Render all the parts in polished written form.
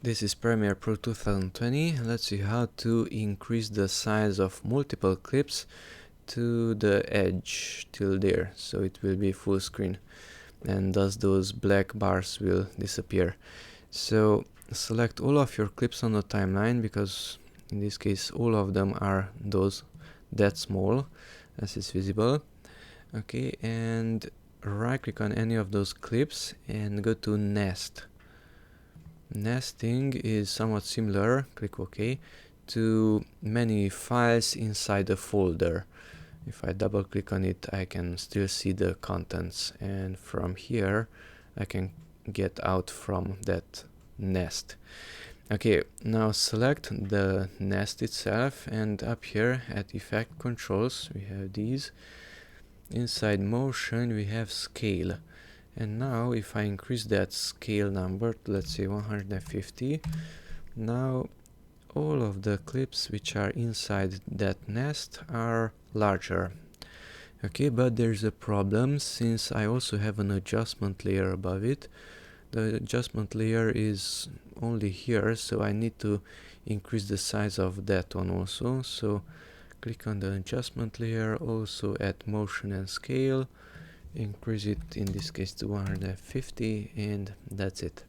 This is Premiere Pro 2020. Let's see how to increase the size of multiple clips to the edge till there, so it will be full screen, and thus those black bars will disappear. So select all of your clips on the timeline, because in this case all of them are that small, as is visible. Okay, and right click on any of those clips and go to Nest. Nesting is somewhat similar, click OK, to many files inside a folder. If I double click on it, I can still see the contents, and from here I can get out from that nest. Okay, now select the nest itself, and up here at Effect Controls we have these. Inside Motion we have Scale. And now if I increase that scale number to, let's say, 150, now all of the clips which are inside that nest are larger. Okay, but there's a problem, since I also have an adjustment layer above it. The adjustment layer is only here, so I need to increase the size of that one also. So click on the adjustment layer, also at Motion and Scale, increase it in this case to 150, and that's it.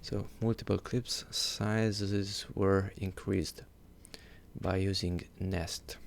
So multiple clips sizes were increased by using Nest.